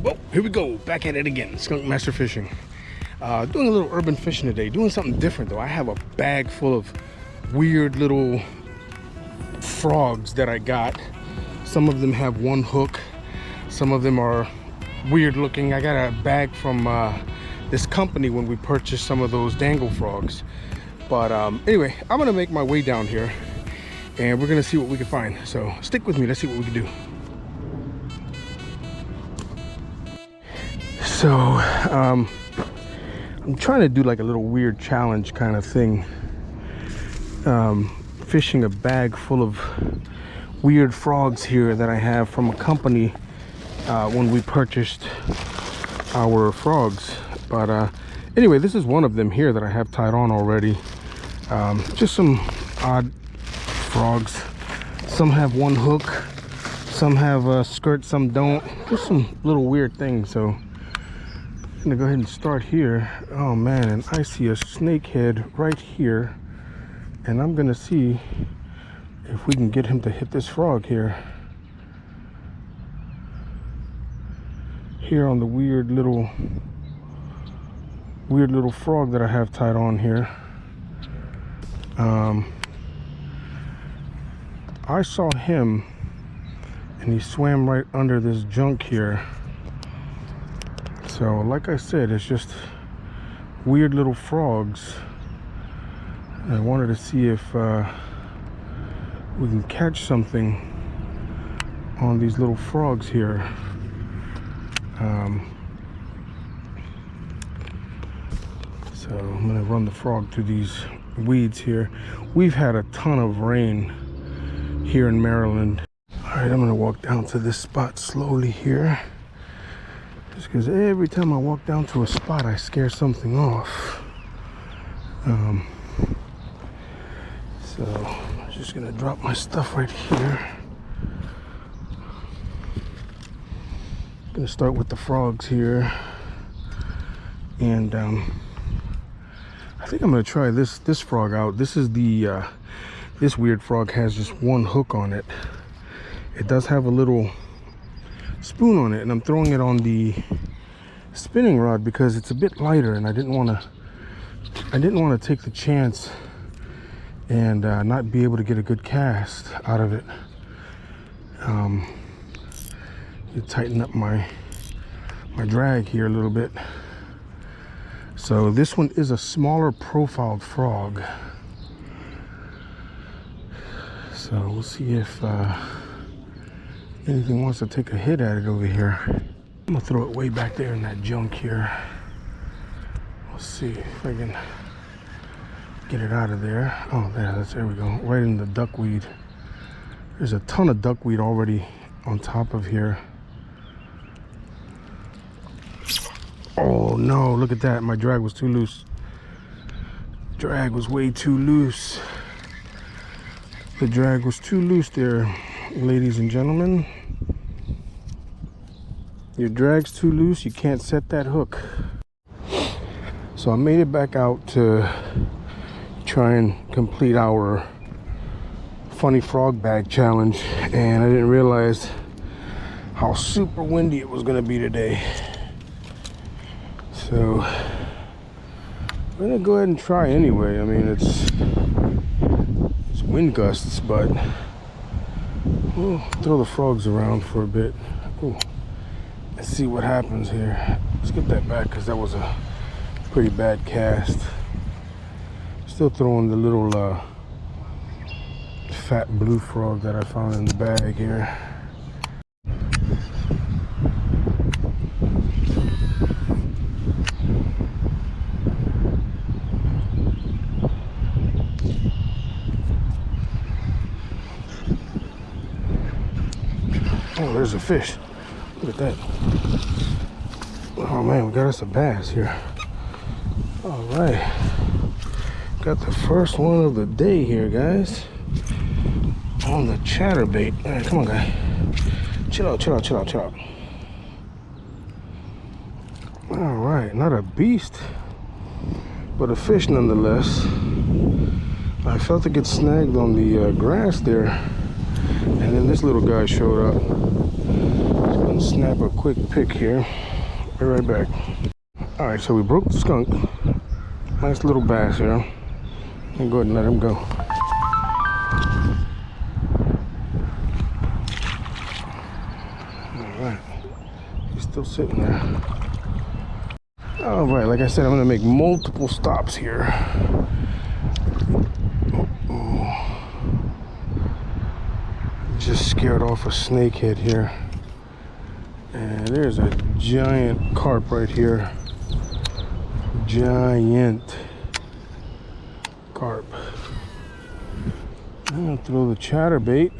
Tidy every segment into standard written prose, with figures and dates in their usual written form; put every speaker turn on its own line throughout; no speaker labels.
Oh, here we go, back at it again. Skunk Master Fishing. Doing a little urban fishing today. Doing something different though. I have a bag full of weird little frogs that I got. Some of them have one hook. Some of them are weird looking. I got a bag from this company when we purchased some of those dangle frogs. But anyway, I'm gonna make my way down here and we're gonna see what we can find. So stick with me, let's see what we can do. So I'm trying to do like a little weird challenge kind of thing. Fishing a bag full of weird frogs here that I have from a company when we purchased our frogs. But anyway, this is one of them here that I have tied on already. Just some odd frogs. Some have one hook, some have a skirt, some don't. Just some little weird things. So I'm gonna go ahead and start here. Oh man, and I see a snakehead right here, and I'm gonna see if we can get him to hit this frog here on the weird little frog that I have tied on here. I saw him and he swam right under this junk here. So like I said, it's just weird little frogs. I wanted to see if we can catch something on these little frogs here. So I'm gonna run the frog through these weeds here. We've had a ton of rain here in Maryland. All right, I'm gonna walk down to this spot slowly here, just because every time I walk down to a spot I scare something off. So I'm just gonna drop my stuff right here. I'm gonna start with the frogs here, and I think I'm gonna try this frog out. This is the this weird frog has just one hook on it. It does have a little spoon on it, and I'm throwing it on the spinning rod because it's a bit lighter, and I didn't want to take the chance and not be able to get a good cast out of it. You tighten up my drag here a little bit. So this one is a smaller profiled frog. So we'll see if anything wants to take a hit at it over here. I'm gonna throw it way back there in that junk here. Let's see if I can get it out of there. Oh, there we go. Right in the duckweed. There's a ton of duckweed already on top of here. Oh no, look at that. My drag was too loose. Drag was way too loose. The drag was too loose there, ladies and gentlemen. Your drag's too loose, you can't set that hook. So I made it back out to try and complete our funny frog bag challenge, and I didn't realize how super windy it was gonna be today. So I'm gonna go ahead and try anyway. I mean, it's wind gusts, but we'll throw the frogs around for a bit. Ooh. Let's see what happens here. Let's get that back because that was a pretty bad cast. Still throwing the little fat blue frog that I found in the bag here. Oh, there's a fish. Look at that. Oh man, we got us a bass here. All right. Got the first one of the day here, guys. On the chatterbait. All right, come on, guy. Chill out, chill out, chill out, chill out. All right, not a beast, but a fish nonetheless. I felt it get snagged on the grass there, and then this little guy showed up. Snap a quick pic here. Be right back. All right, so we broke the skunk. Nice little bass here. And go ahead and let him go. All right, he's still sitting there. All right, like I said, I'm gonna make multiple stops here. Just scared off a snakehead here. And there's a giant carp right here. Giant carp. I'm gonna throw the chatterbait.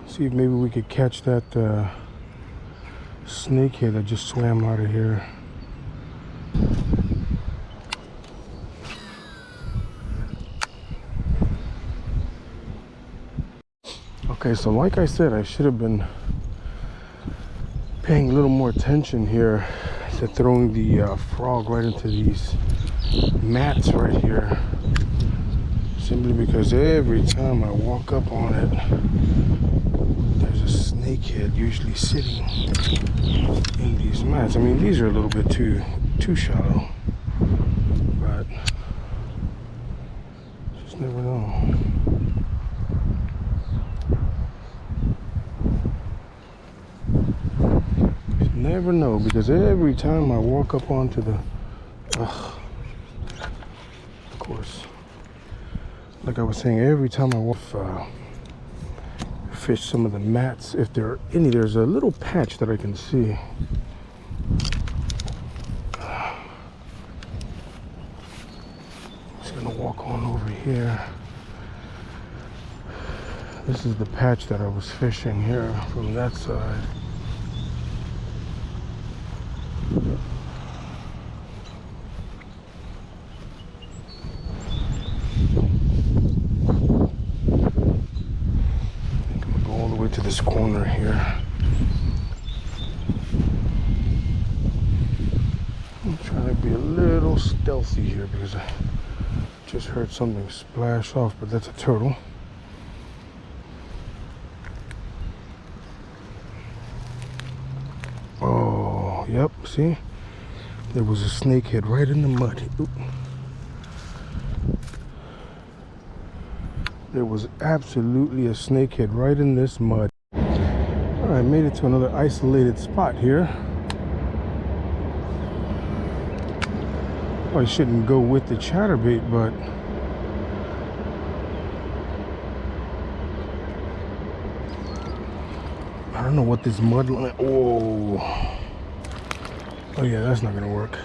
See if maybe we could catch that snakehead that just swam out of here. Okay, so like I said, I should have been paying a little more attention here to throwing the frog right into these mats right here. Simply because every time I walk up on it, there's a snakehead usually sitting in these mats. I mean, these are a little bit too shallow, but just never know. Never know, because every time I walk up onto the of course, like I was saying, every time I walk fish some of the mats, if there are any, there's a little patch that I can see. Just gonna walk on over here. This is the patch that I was fishing here from that side. To this corner here. I'm trying to be a little stealthy here because I just heard something splash off, but that's a turtle. Oh, yep, see? There was a snakehead right in the mud. Oop. There was absolutely a snakehead right in this mud. All right, made it to another isolated spot here. Probably shouldn't go with the chatterbait, but I don't know what this mud line. Oh yeah, that's not gonna work.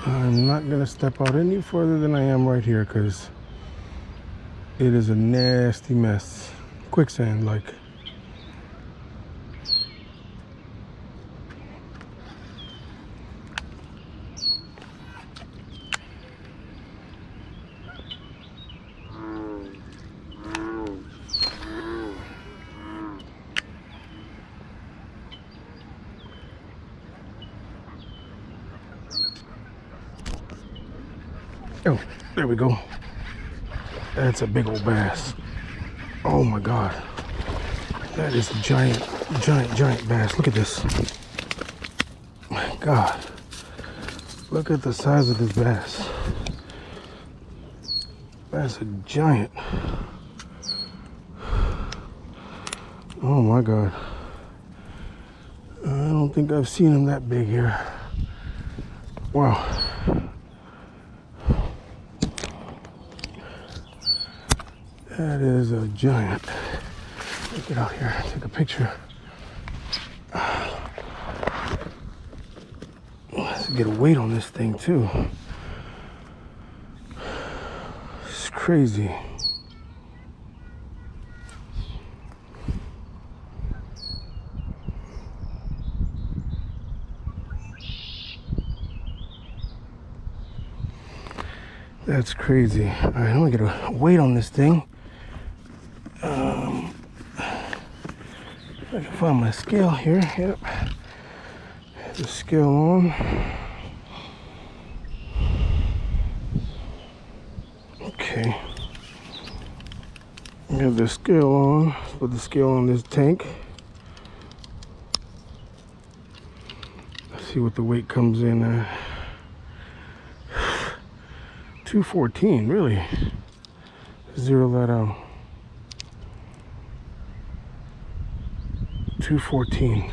I'm not gonna step out any further than I am right here, because it is a nasty mess. Quicksand like. Oh, there we go. That's a big old bass. Oh my God. That is a giant bass. Look at this. My God. Look at the size of this bass. That's a giant. Oh my God. I don't think I've seen him that big here. Wow. That is a giant. Let's get out here and take a picture. Let's get a weight on this thing too. It's crazy. That's crazy. All right, I'm gonna get a weight on this thing. I can find my scale here. Yep. The scale on. Okay. have the scale on. Let's put the scale on this tank. Let's see what the weight comes in at. 214, really. Zero that out. 214.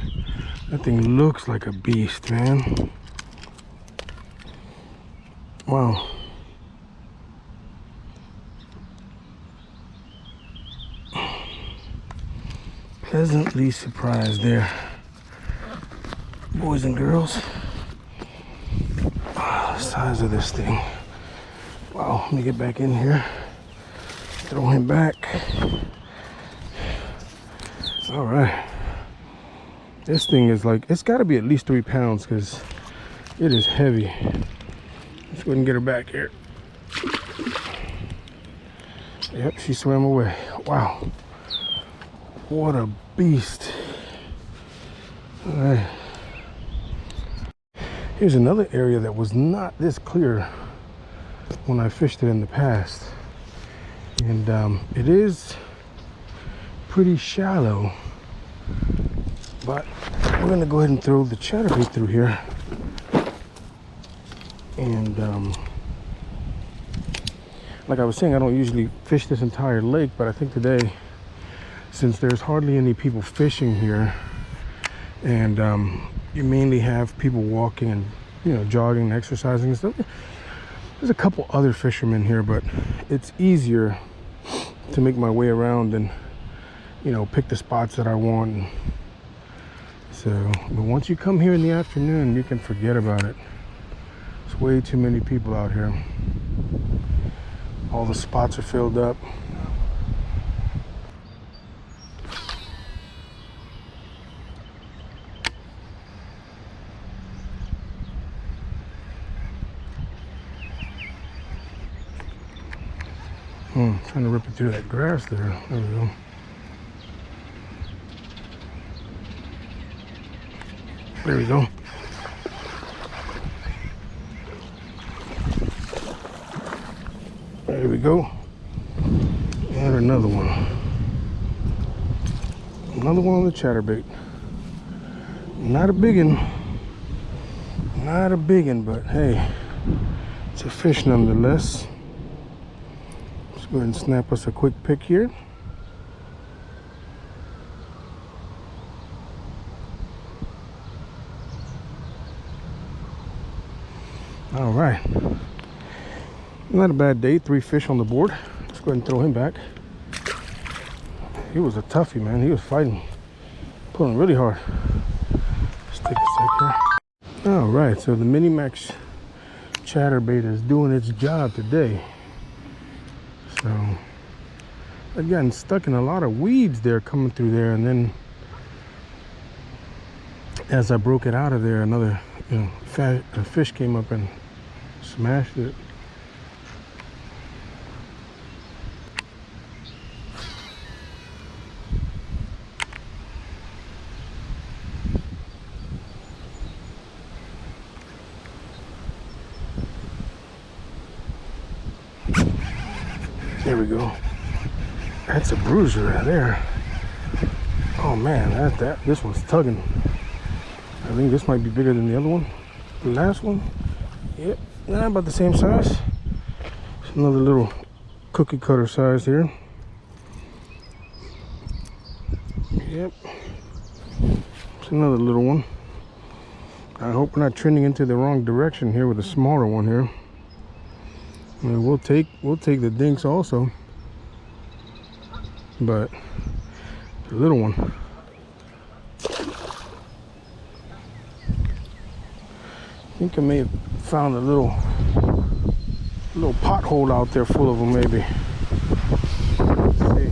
That thing looks like a beast, man. Wow. Pleasantly surprised there, boys and girls. Wow, the size of this thing. Wow, let me get back in here. Throw him back. All right. This thing is like, it's got to be at least 3 pounds because it is heavy. Let's go ahead and get her back here. Yep, she swam away. Wow. What a beast. All right. Here's another area that was not this clear when I fished it in the past. And it is pretty shallow. But we're gonna go ahead and throw the chatterbait through here. And like I was saying, I don't usually fish this entire lake, but I think today, since there's hardly any people fishing here, and you mainly have people walking and, you know, jogging and exercising and stuff. There's a couple other fishermen here, but it's easier to make my way around and, you know, pick the spots that I want. So, but once you come here in the afternoon, you can forget about it. There's way too many people out here. All the spots are filled up. Trying to rip it through that grass there. There we go. There we go. There we go. And another one. Another one on the chatterbait. Not a big one. Not a big one, but hey, it's a fish nonetheless. Let's go ahead and snap us a quick pick here. All right. Not a bad day. 3 fish on the board. Let's go ahead and throw him back. He was a toughie, man. He was fighting, pulling really hard. Let's take a sec here. All right, so the Mini Max Chatterbait is doing its job today. So I'd gotten stuck in a lot of weeds there coming through there, and then as I broke it out of there, another a fish came up and smashed it. There we go. That's a bruiser right there. Oh man, this one's tugging. I think this might be bigger than the other one. The last one, yep, about the same size. It's another little cookie cutter size here. Yep, it's another little one. I hope we're not trending into the wrong direction here with a smaller one here. I mean, we'll take the dinks also, but the little one. I think I may have found a little pothole out there full of them, maybe. Let's see.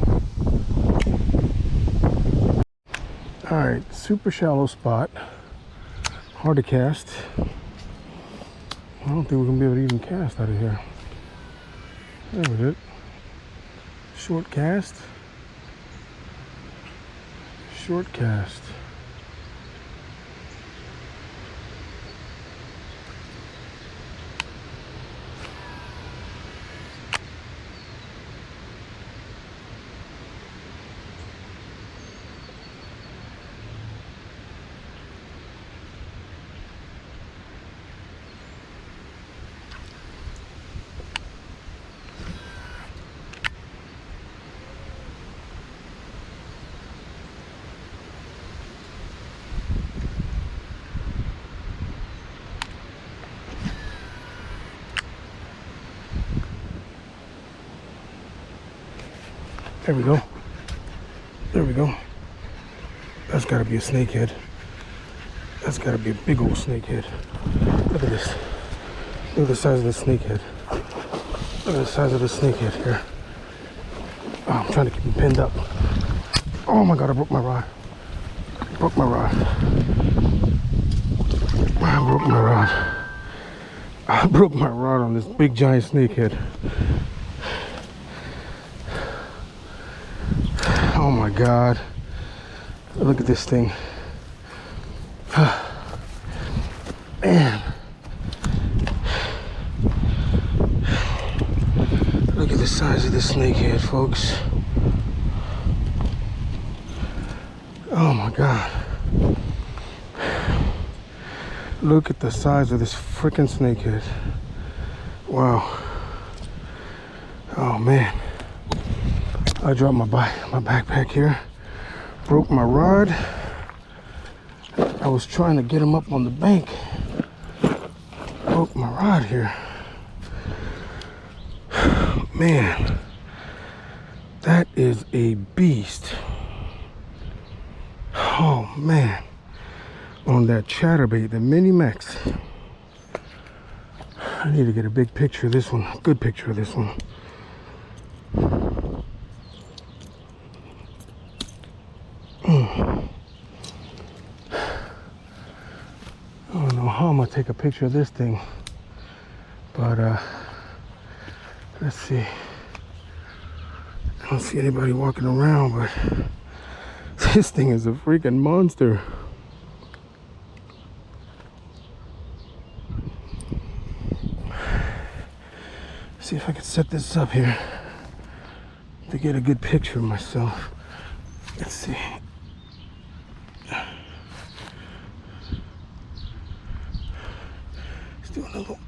All right, super shallow spot, hard to cast. I don't think we're gonna be able to even cast out of here. There we go. Short cast. Short cast. There we go. There we go. That's gotta be a snakehead. That's gotta be a big old snakehead. Look at this. Look at the size of the snakehead. Look at the size of the snakehead here. Oh, I'm trying to keep him pinned up. Oh my God, I broke my rod. Broke my rod. I broke my rod. I broke my rod on this big giant snakehead. Oh my God. Look at this thing. Man. Look at the size of this snakehead, folks. Oh my God. Look at the size of this freaking snakehead. Wow. Oh man. I dropped my backpack here. Broke my rod. I was trying to get him up on the bank. Broke my rod here. Man. That is a beast. Oh man. On that chatterbait, the Mini Max. I need to get a big picture of this one. Good picture of this one. I don't know how I'm gonna take a picture of this thing, but let's see. I don't see anybody walking around, but this thing is a freaking monster. See if I can set this up here to get a good picture of myself. Let's see. Let's do another one.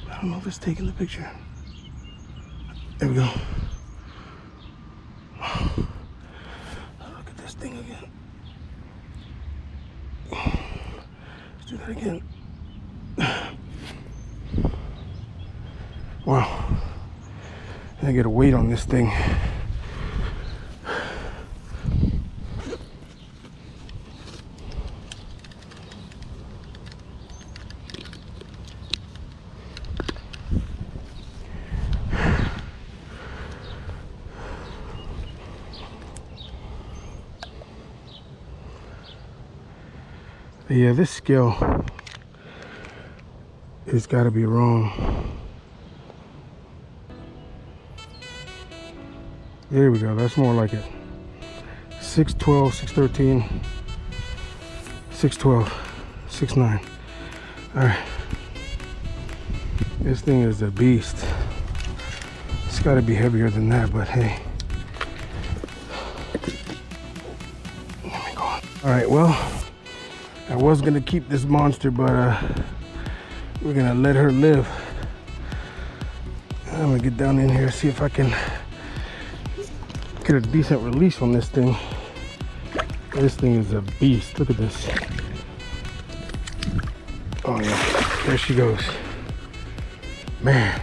I don't know if it's taking the picture. There we go. Look at this thing again. Let's do that again. Wow. I get a weight on this thing. But yeah, this scale has got to be wrong. There we go, that's more like it. 612, 613, 612, 69. All right. This thing is a beast. It's got to be heavier than that, but hey. Let me go on. All right, well, I was gonna keep this monster, but we're gonna let her live. I'm gonna get down in here, see if I can get a decent release on this thing. This thing is a beast. Look at this. Oh yeah, there she goes. Man.